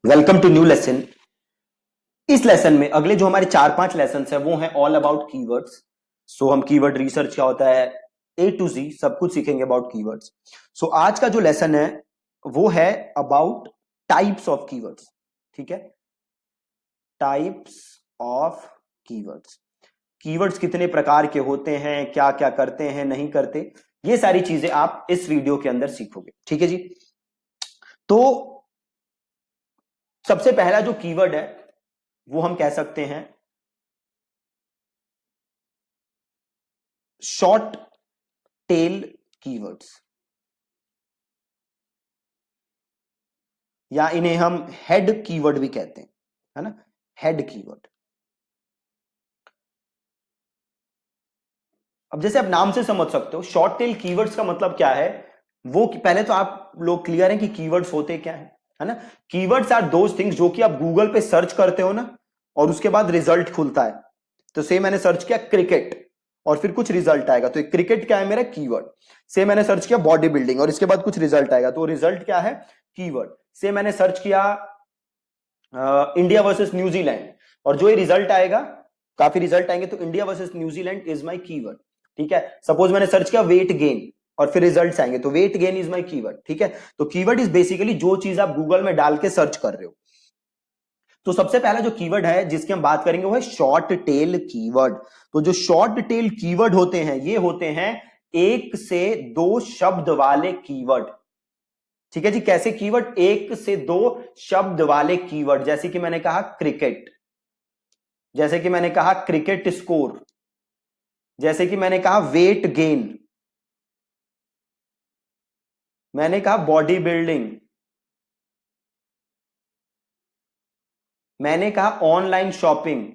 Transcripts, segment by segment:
Welcome to new lesson. इस lesson में अगले जो हमारे 4-5 लेसन है वो है ऑल अबाउट कीवर्ड्स। सो हम कीवर्ड रिसर्च क्या होता है ए टू जी सब कुछ सीखेंगे अबाउट कीवर्ड्स। सो आज का जो लेसन है वो है अबाउट टाइप्स ऑफ कीवर्ड्स। ठीक है, टाइप्स ऑफ कीवर्ड्स। कीवर्ड्स कितने प्रकार के होते हैं, क्या क्या करते हैं, नहीं करते, ये सारी चीजें आप इस वीडियो के अंदर सीखोगे। ठीक है जी। तो सबसे पहला जो कीवर्ड है वो हम कह सकते हैं शॉर्ट टेल कीवर्ड्स, या इन्हें हम हेड कीवर्ड भी कहते हैं, है ना, हेड कीवर्ड। अब जैसे आप नाम से समझ सकते हो शॉर्ट टेल कीवर्ड्स का मतलब क्या है, वो पहले तो आप लोग क्लियर हैं कि कीवर्ड्स होते क्या है ना। कीवर्ड्स आर दोज थिंग्स जो कि आप गूगल पे सर्च करते हो ना, और उसके बाद रिजल्ट खुलता है। तो से मैंने सर्च किया क्रिकेट और फिर कुछ रिजल्ट आएगा, तो क्रिकेट क्या है मेरा कीवर्ड। से मैंने सर्च किया बॉडी बिल्डिंग और इसके बाद कुछ रिजल्ट आएगा, तो रिजल्ट क्या है, कीवर्ड। से मैंने सर्च किया इंडिया वर्सेस न्यूजीलैंड, और जो ये रिजल्ट आएगा, काफी रिजल्ट आएंगे, तो India versus New Zealand is my keyword. ठीक है, सपोज मैंने सर्च किया वेट गेन और फिर रिजल्ट्स आएंगे, तो weight gain is my keyword. ठीक है, तो कीवर्ड इज बेसिकली जो चीज आप गूगल में डाल के सर्च कर रहे हो। तो सबसे पहला जो कीवर्ड है जिसकी हम बात करेंगे वो है शॉर्ट टेल कीवर्ड। तो जो शॉर्ट टेल कीवर्ड होते हैं ये होते हैं 1 से 2 शब्द वाले कीवर्ड। ठीक है जी, कैसे कीवर्ड, 1 से 2 शब्द वाले कीवर्ड, जैसे कि मैंने कहा क्रिकेट, जैसे कि मैंने कहा क्रिकेट स्कोर, जैसे कि मैंने कहा वेट गेन, मैंने कहा बॉडी बिल्डिंग, मैंने कहा ऑनलाइन शॉपिंग।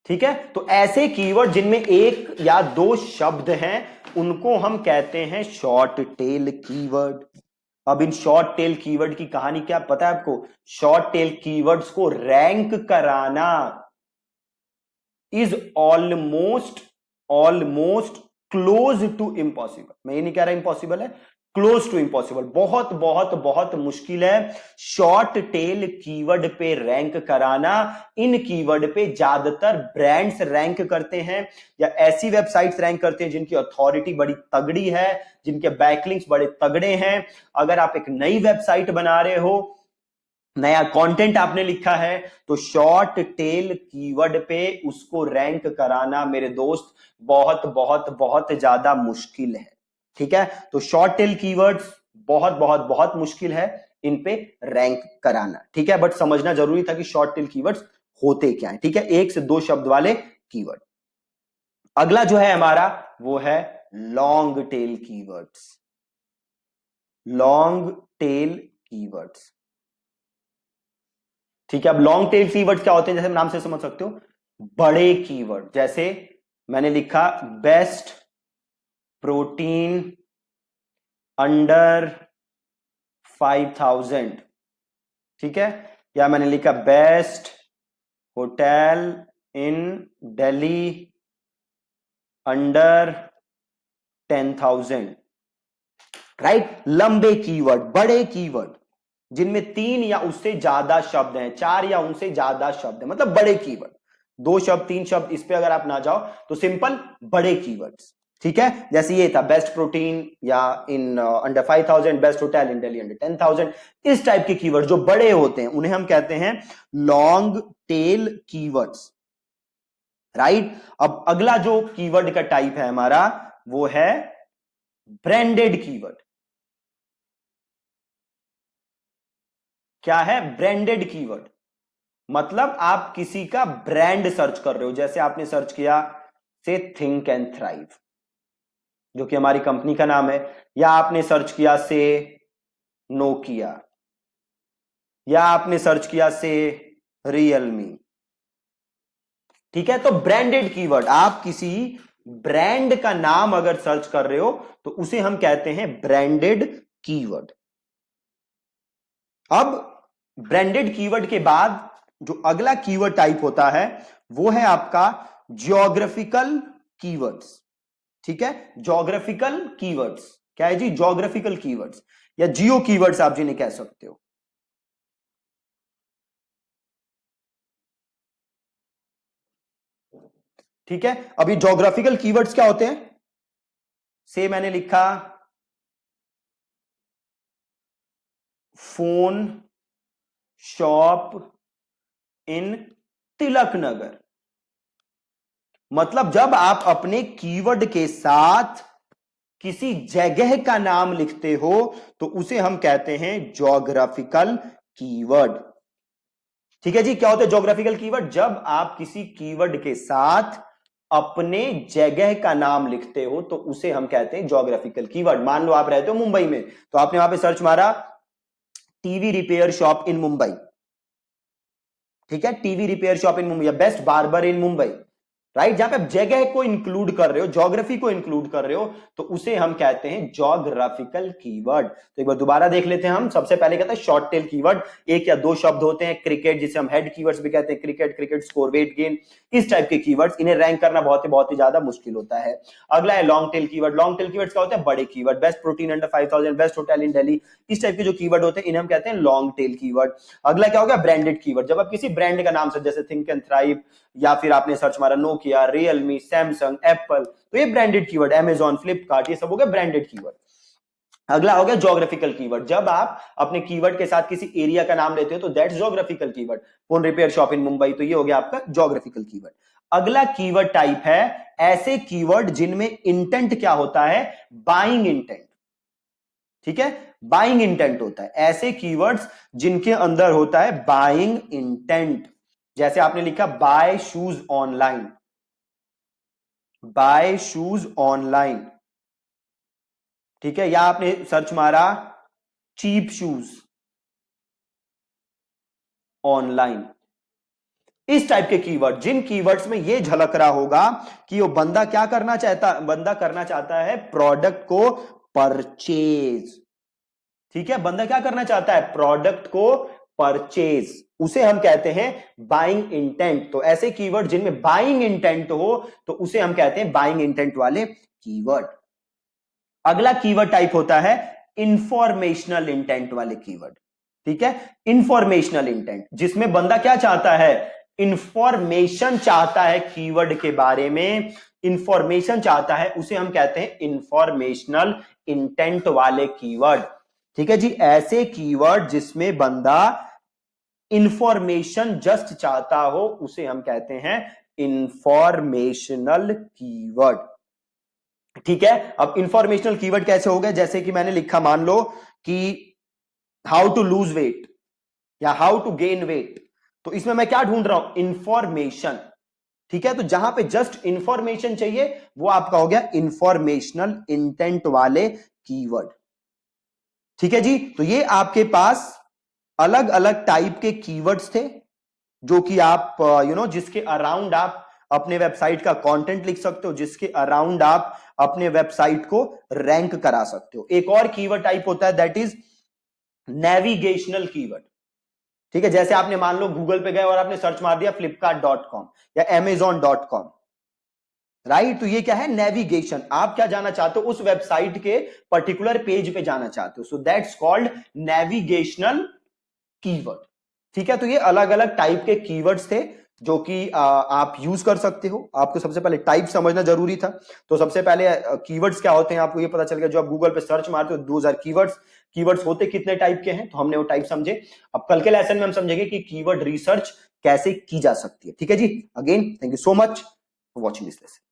ठीक है, तो ऐसे कीवर्ड जिनमें 1 या 2 शब्द हैं उनको हम कहते हैं शॉर्ट टेल कीवर्ड। अब इन शॉर्ट टेल कीवर्ड की कहानी क्या पता है आपको, शॉर्ट टेल कीवर्ड्स को रैंक कराना is almost almost close to impossible. मैं ये नहीं कह रहा इम्पॉसिबल है, क्लोज टू इम्पॉसिबल, बहुत बहुत बहुत मुश्किल है शॉर्ट टेल कीवर्ड पे रैंक कराना। इन कीवर्ड पे ज्यादातर ब्रांड्स रैंक करते हैं या ऐसी वेबसाइट्स रैंक करते हैं जिनकी अथॉरिटी बड़ी तगड़ी है, जिनके बैकलिंक्स बड़े तगड़े हैं। अगर आप एक नई वेबसाइट बना रहे हो, नया कंटेंट आपने लिखा है, तो शॉर्ट टेल कीवर्ड पे उसको रैंक कराना मेरे दोस्त बहुत बहुत बहुत ज्यादा मुश्किल है। ठीक है, तो शॉर्ट टेल कीवर्ड्स बहुत बहुत बहुत मुश्किल है इन पे रैंक कराना। ठीक है, बट समझना जरूरी था कि शॉर्ट टेल कीवर्ड्स होते क्या है। ठीक है, 1 से 2 शब्द वाले कीवर्ड। अगला जो है हमारा वो है long tail keywords. Long tail keywords, ठीक है। अब लॉन्ग टेल कीवर्ड क्या होते हैं, जैसे नाम से समझ सकते हो बड़े कीवर्ड, जैसे मैंने लिखा बेस्ट प्रोटीन अंडर 5,000। ठीक है, या मैंने लिखा best hotel in Delhi under 10,000। Right, लंबे कीवर्ड, बड़े कीवर्ड जिनमें 3 या उससे ज्यादा शब्द हैं, 4 या उनसे ज्यादा शब्द हैं, मतलब बड़े कीवर्ड। 2 शब्द 3 शब्द इस पे अगर आप ना जाओ तो सिंपल बड़े कीवर्ड्स। ठीक है, जैसे ये था बेस्ट प्रोटीन या in under 5,000, best hotel in Delhi under 10,000। इस टाइप के कीवर्ड जो बड़े होते हैं उन्हें हम कहते हैं लॉन्ग टेल कीवर्ड्स। राइट, अब अगला जो कीवर्ड का टाइप है हमारा वो है ब्रांडेड कीवर्ड। क्या है, ब्रांडेड कीवर्ड, मतलब आप किसी का ब्रांड सर्च कर रहे हो, जैसे आपने सर्च किया से थिंक एंड थ्राइव जो कि हमारी कंपनी का नाम है, या आपने सर्च किया से नोकिया, या आपने सर्च किया से रियलमी। ठीक है, तो ब्रांडेड कीवर्ड, आप किसी ब्रांड का नाम अगर सर्च कर रहे हो तो उसे हम कहते हैं ब्रांडेड कीवर्ड। अब ब्रांडेड कीवर्ड के बाद जो अगला कीवर्ड टाइप होता है वो है आपका ज्योग्राफिकल कीवर्ड्स। ठीक है, ज्योग्राफिकल कीवर्ड्स क्या है जी, ज्योग्राफिकल कीवर्ड्स। या जियो कीवर्ड्स आप जिन्हें कह सकते हो। ठीक है, अभी ज्योग्राफिकल कीवर्ड्स क्या होते हैं, से मैंने लिखा phone shop in Tilak Nagar. मतलब जब आप अपने कीवर्ड के साथ किसी जगह का नाम लिखते हो तो उसे हम कहते हैं ज्योग्राफिकल कीवर्ड। ठीक है जी, क्या होता है ज्योग्राफिकल कीवर्ड, जब आप किसी कीवर्ड के साथ अपने जगह का नाम लिखते हो तो उसे हम कहते हैं ज्योग्राफिकल कीवर्ड। मान लो आप रहते हो मुंबई में, तो आपने वहां पे सर्च मारा TV repair shop in Mumbai, ठीक है, TV repair shop in Mumbai या बेस्ट बार्बर इन मुंबई, राइट, जहां पे आप जगह को इंक्लूड कर रहे हो, ज्योग्राफी को इंक्लूड कर रहे हो, तो उसे हम कहते हैं ज्योग्राफिकल कीवर्ड। तो एक बार दोबारा देख लेते हैं हम। सबसे पहले कहते हैं शॉर्ट टेल कीवर्ड, एक या दो शब्द होते हैं, क्रिकेट जिसे हम हेड कीवर्ड्स भी कहते हैं, cricket, cricket score, weight gain, इस टाइप के कीवर्ड्स, इन्हें रैंक करना बहुत ही ज्यादा मुश्किल होता है। अगला है long tail keyword. Long tail keywords क्या होते हैं, बड़े keyword, best protein under 5000, best hotel in Delhi, इस टाइप के जो कीवर्ड होते हैं इन्हें हम कहते हैं लॉन्ग टेल कीवर्ड। अगला क्या हो गया, ब्रांडेड कीवर्ड, जब आप किसी ब्रांड का नाम सर्च, जैसे थिंक एंड थ्राइव, या फिर आपने सर्च मारा नोकिया, रियलमी, सैमसंग, एप्पल, तो ये ब्रांडेड कीवर्ड, अमेजॉन, फ्लिपकार्ट, ये सब हो गया ब्रांडेड कीवर्ड। अगला हो गया ज्योग्राफिकल कीवर्ड, जब आप अपने कीवर्ड के साथ किसी एरिया का नाम लेते हो तो that's geographical keyword, phone repair shop in Mumbai, तो ये हो गया आपका ज्योग्राफिकल कीवर्ड। अगला कीवर्ड टाइप है ऐसे कीवर्ड जिनमें इंटेंट क्या होता है, बाइंग इंटेंट। ठीक है, बाइंग इंटेंट होता है, ऐसे कीवर्ड्स जिनके अंदर होता है बाइंग इंटेंट। जैसे आपने लिखा bye shoes online, bye shoes online, ठीक है, या आपने सर्च मारा चीप शूज ऑनलाइन, इस टाइप के कीवर्ड, जिन कीवर्ड्स में यह झलक रहा होगा कि वो बंदा क्या करना चाहता, बंदा करना चाहता है प्रोडक्ट को परचेज। ठीक है, बंदा क्या करना चाहता है, प्रोडक्ट को परचेज, उसे हम कहते हैं बाइंग इंटेंट। तो ऐसे कीवर्ड जिनमें बाइंग इंटेंट हो तो उसे हम कहते हैं बाइंग इंटेंट वाले कीवर्ड। अगला कीवर्ड टाइप होता है इंफॉर्मेशनल इंटेंट वाले कीवर्ड। ठीक है, इंफॉर्मेशनल इंटेंट, जिसमें बंदा क्या चाहता है, इंफॉर्मेशन चाहता है कीवर्ड के बारे में, इंफॉर्मेशन चाहता है, उसे हम कहते हैं इंफॉर्मेशनल इंटेंट वाले कीवर्ड। ठीक है जी, ऐसे कीवर्ड जिसमें बंदा इंफॉर्मेशन जस्ट चाहता हो उसे हम कहते हैं इंफॉर्मेशनल कीवर्ड। ठीक है, अब इंफॉर्मेशनल कीवर्ड कैसे हो गए, जैसे कि मैंने लिखा, मान लो कि हाउ टू लूज वेट या हाउ टू गेन वेट, तो इसमें मैं क्या ढूंढ रहा हूं, इंफॉर्मेशन। ठीक है, तो जहां पे जस्ट इंफॉर्मेशन चाहिए वो आपका हो गया इंफॉर्मेशनल इंटेंट वाले कीवर्ड। ठीक है जी, तो ये आपके पास अलग अलग टाइप के कीवर्ड्स थे जो कि आप जिसके अराउंड आप अपने वेबसाइट का कंटेंट लिख सकते हो, जिसके अराउंड आप अपने वेबसाइट को रैंक करा सकते हो। एक और कीवर्ड टाइप होता है दैट इज नेविगेशनल कीवर्ड। ठीक है, जैसे आपने मान लो गूगल पे गए और आपने सर्च मार दिया flipkart.com या amazon.com, राइट, तो ये क्या है, नेविगेशन, आप क्या जाना चाहते हो, उस वेबसाइट के पर्टिकुलर पेज पे जाना चाहते हो, so that's called navigational keyword. ठीक है, तो ये अलग अलग टाइप के कीवर्ड्स थे जो कि आप यूज कर सकते हो। आपको सबसे पहले टाइप समझना जरूरी था, तो सबसे पहले कीवर्ड्स क्या होते हैं आपको ये पता चल गया। जो आप गूगल पे सर्च मारते हो 2000 कीवर्ड्स, कीवर्ड्स होते कितने टाइप के हैं तो हमने वो टाइप समझे। अब कल के लेसन में हम समझेंगे कि कीवर्ड रिसर्च कैसे की जा सकती है। ठीक है जी, again thank you so much for watching this lesson.